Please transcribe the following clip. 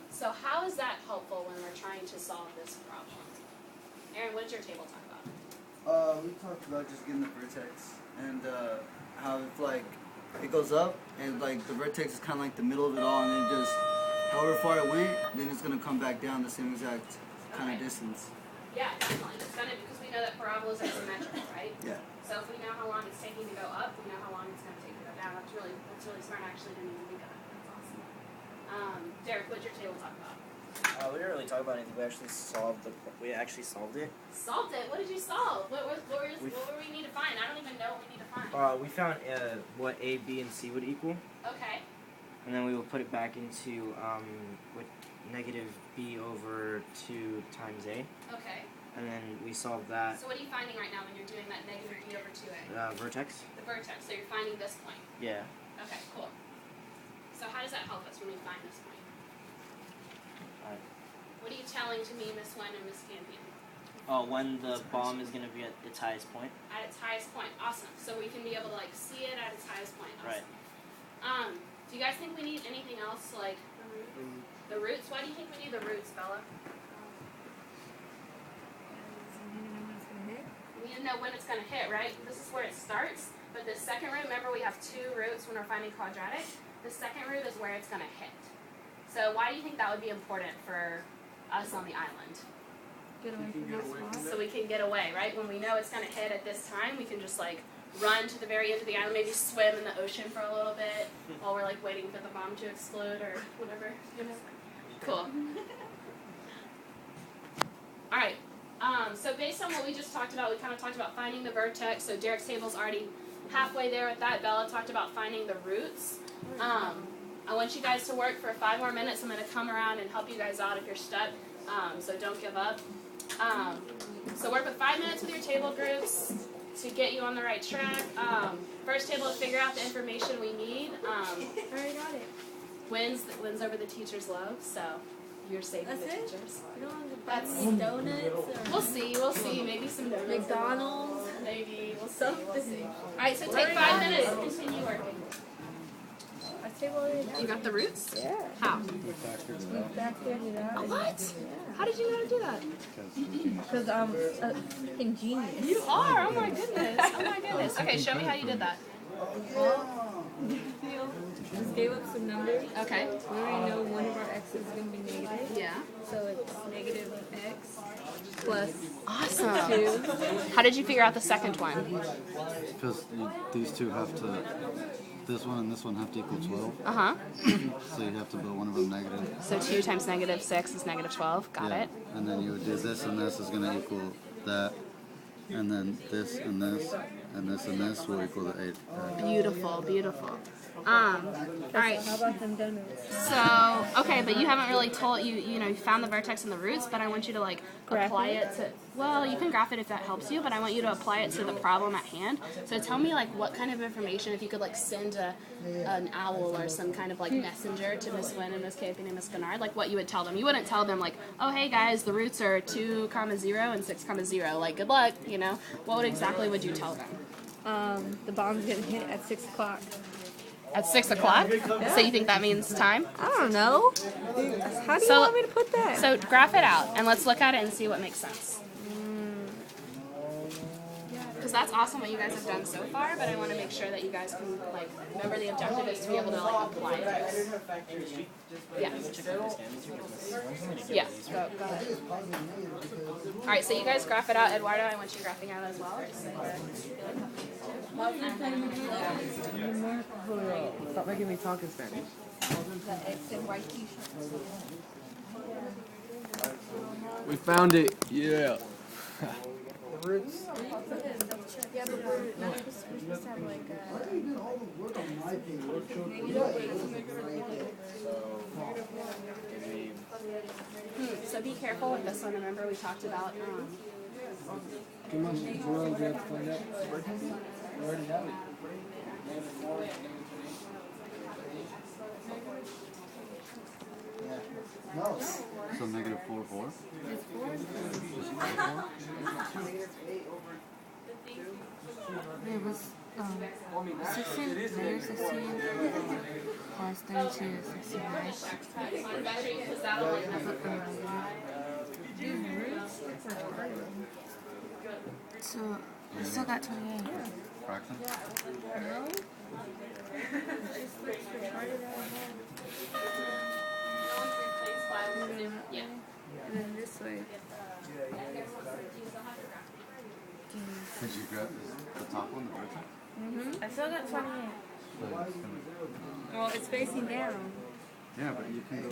So how is that helpful when we're trying to solve this problem? Aaron, what did your table talk about? We talked about just getting the vertex and how it's like it goes up and like the vertex is kind of like the middle of it all, and then just however far it went, then it's gonna come back down the same exact kind of distance. Yeah, definitely. It's gonna, because we know that parabolas are symmetrical, right? Yeah. So if we know how long it's taking to go up, we know how long it's gonna take to go down. That's really smart. I actually didn't even think of that. That's awesome. Derek, what did your table talk about? We didn't really talk about anything. We actually solved it. Solved it? What did you solve? What were we need to find? I don't even know what we need to find. We found what A, B, and C would equal. Okay. And then we will put it back into with negative B over 2 times A. Okay. And then we solve that. So what are you finding right now when you're doing that negative B over 2A? Vertex. The vertex. So you're finding this point. Yeah. Okay, cool. So how does that help us when we find this point? What are you telling to me, Miss Wen and Miss Campion? Oh, when the bomb is going to be at its highest point. At its highest point. Awesome. So we can be able to like see it at its highest point. Awesome. Right. Do you guys think we need anything else like the roots? Why do you think we need the roots, Bella? We need to know when it's going to hit, right? This is where it starts. But the second root, remember we have 2 roots when we're finding quadratic. The second root is where it's going to hit. So why do you think that would be important for us on the island? Get away from that spot. So we can get away, right? When we know it's going to hit at this time, we can just like run to the very end of the island, maybe swim in the ocean for a little bit while we're like waiting for the bomb to explode or whatever. You know? Cool. All right. So based on what we just talked about, we kind of talked about finding the vertex. So Derek's table's already halfway there with that. Bella talked about finding the roots. I want you guys to work for 5 more minutes. I'm going to come around and help you guys out if you're stuck, so don't give up. So work with 5 minutes with your table groups to get you on the right track. First table to figure out the information we need. I already got it. Wins over the teacher's love, so you're saving That's the it? teachers. You don't want to buy some donuts or We'll see. Maybe some donuts. McDonald's? Maybe. We'll see. Something. All right, so take 5 minutes to continue working. I table already You got the roots? Yeah. How? We backfigured it out. What? Yeah. How did you know how to do that? Because I'm a freaking genius. You are? Oh my goodness. Oh my goodness. Okay, show me how you did that. Just gave up some numbers. Okay. We already know one of our x's is going to be negative. Yeah. So it's negative x plus Awesome. 2. How did you figure out the second one? Because these two have to, this one and this one have to equal 12. Uh-huh. So you have to put one of them negative. So 2 times negative 6 is negative 12. Got it. And then you would do this and this is going to equal that. And then this and this and this and this will equal the 8. Beautiful, beautiful. All right. How about them donuts? So, okay, but you haven't really told, you know, you found the vertex and the roots, but I want you to, like, apply it to, well, you can graph it if that helps you, but I want you to apply it to the problem at hand. So tell me, like, what kind of information, if you could, like, send an owl or some kind of, like, messenger to Miss Wen and Miss Campion and Miss Guenard, like, what you would tell them. You wouldn't tell them, like, oh, hey, guys, the roots are 2, 0, and 6, 0. Like, good luck, you know. What exactly would you tell them? The bomb's going to hit at 6 o'clock. At 6 o'clock? So you think that means time? I don't know. How do you want me to put that? So graph it out, and let's look at it and see what makes sense. Because that's awesome what you guys have done so far, but I want to make sure that you guys can, like, remember the objective is to be able to, like, apply it. Yeah. Yeah. Go ahead. All right, so you guys graph it out. Eduardo, I want you graphing out as well. Just so Stop making me talk in Spanish. The X and Y t-shirts. We found it. Yeah. Yeah, but we're supposed to have like So be careful with this one. Remember we talked about Too much world you have to find out. We already have it. No. So negative 4, 4? it was 16 layers 16 plus 32 is 69. So I still got 28. Fraction? No? Yeah. And then this way. Did you grab the top one, the vertex? I still got 28. So it's gonna- Well, it's facing down. Yeah, but you can go.